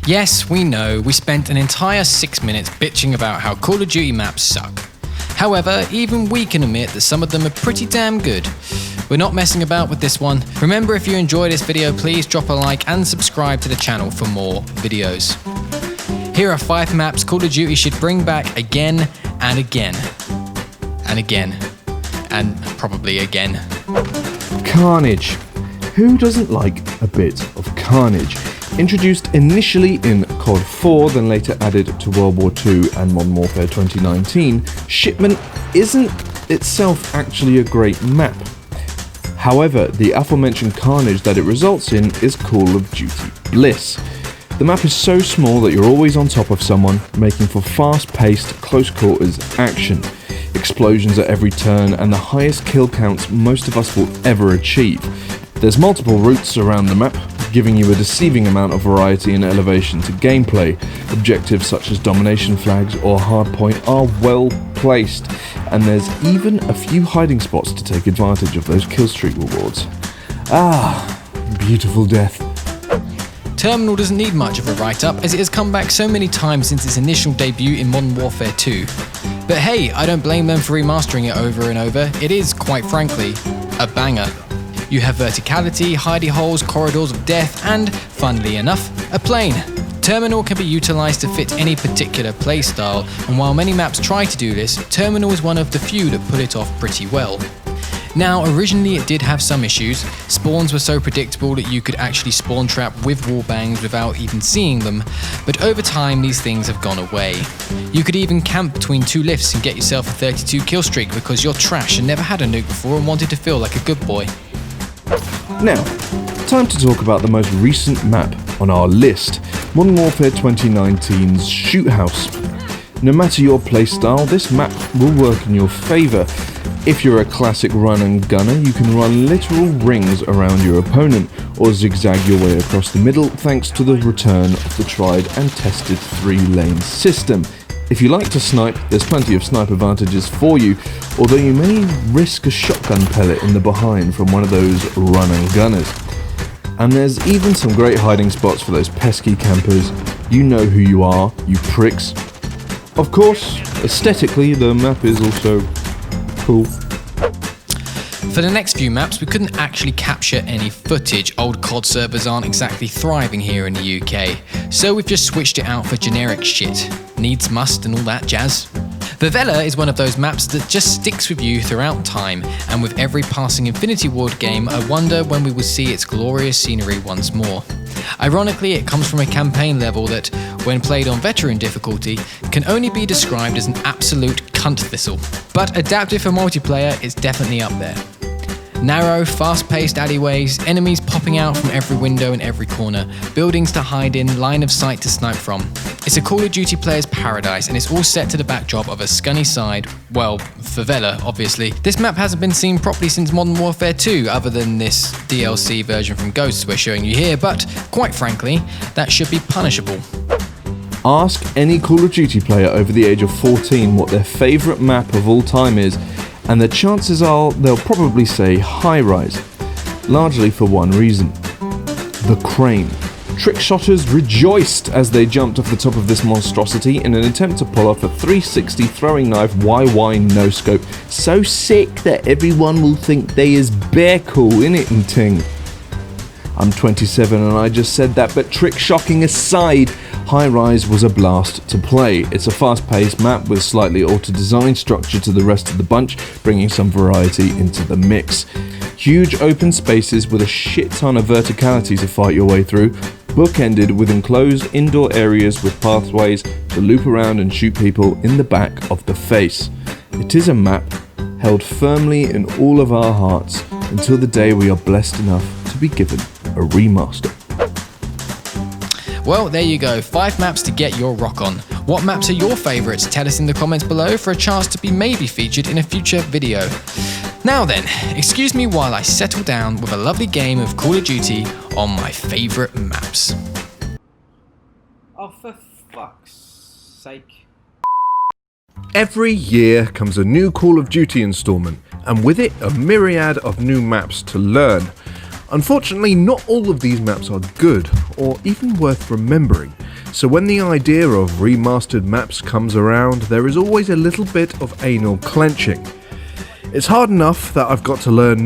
Yes, we know, we spent an entire 6 minutes bitching about how Call of Duty maps suck. However, even we can admit that some of them are pretty damn good. We're not messing about with this one. Remember, if you enjoyed this video, please drop a like and subscribe to the channel for more videos. Here are 5 maps Call of Duty should bring back again and again. And again. And probably again. Carnage. Who doesn't like a bit of carnage? Introduced initially in COD 4, then later added to World War II and Modern Warfare 2019, Shipment isn't itself actually a great map. However, the aforementioned carnage that it results in is Call of Duty bliss. The map is so small that you're always on top of someone, making for fast-paced, close-quarters action. Explosions at every turn and the highest kill counts most of us will ever achieve. There's multiple routes around the map, giving you a deceiving amount of variety and elevation to gameplay. Objectives such as domination flags or hardpoint are well placed, and there's even a few hiding spots to take advantage of those killstreak rewards. Ah, beautiful death. Terminal doesn't need much of a write-up, as it has come back so many times since its initial debut in Modern Warfare 2. But hey, I don't blame them for remastering it over and over. It is, quite frankly, a banger. You have verticality, hidey holes, corridors of death, and, funnily enough, a plane. Terminal can be utilised to fit any particular playstyle, and while many maps try to do this, Terminal is one of the few that pull it off pretty well. Now, originally it did have some issues. Spawns were so predictable that you could actually spawn trap with wallbangs without even seeing them, but over time these things have gone away. You could even camp between 2 lifts and get yourself a 32 kill streak because you're trash and never had a nuke before and wanted to feel like a good boy. Now, time to talk about the most recent map on our list, Modern Warfare 2019's Shoot House. No matter your playstyle, this map will work in your favour. If you're a classic run and gunner, you can run literal rings around your opponent, or zigzag your way across the middle thanks to the return of the tried and tested 3-lane system. If you like to snipe, there's plenty of snipe advantages for you, although you may risk a shotgun pellet in the behind from one of those run and gunners. And there's even some great hiding spots for those pesky campers. You know who you are, you pricks. Of course, aesthetically, the map is also cool. For the next few maps, we couldn't actually capture any footage. Old COD servers aren't exactly thriving here in the UK, so we've just switched it out for generic shit. Needs must and all that jazz. Favela is one of those maps that just sticks with you throughout time, and with every passing Infinity Ward game, I wonder when we will see its glorious scenery once more. Ironically, it comes from a campaign level that, when played on veteran difficulty, can only be described as an absolute cunt thistle. But adapted for multiplayer, it's definitely up there. Narrow, fast-paced alleyways, enemies popping out from every window and every corner, buildings to hide in, line of sight to snipe from. It's a Call of Duty player's paradise, and it's all set to the backdrop of a scunny side, well, favela, obviously. This map hasn't been seen properly since Modern Warfare 2, other than this DLC version from Ghosts we're showing you here, but, quite frankly, that should be punishable. Ask any Call of Duty player over the age of 14 what their favourite map of all time is, and the chances are they'll probably say highrise, largely for one reason: the crane. Trick shotters rejoiced as they jumped off the top of this monstrosity in an attempt to pull off a 360 throwing knife YY no scope, so sick that everyone will think they is bare cool innit and ting. I'm 27 and I just said that, but trick shocking aside, Highrise was a blast to play. It's a fast-paced map with slightly altered design structure to the rest of the bunch, bringing some variety into the mix. Huge open spaces with a shit ton of verticality to fight your way through, bookended with enclosed indoor areas with pathways to loop around and shoot people in the back of the face. It is a map held firmly in all of our hearts until the day we are blessed enough to be given a remaster. Well, there you go, 5 maps to get your rock on. What maps are your favourites? Tell us in the comments below for a chance to be maybe featured in a future video. Now then, excuse me while I settle down with a lovely game of Call of Duty on my favourite maps. Oh, for fuck's sake. Every year comes a new Call of Duty installment, and with it a myriad of new maps to learn. Unfortunately, not all of these maps are good, or even worth remembering. So when the idea of remastered maps comes around, there is always a little bit of anal clenching. It's hard enough that I've got to learn new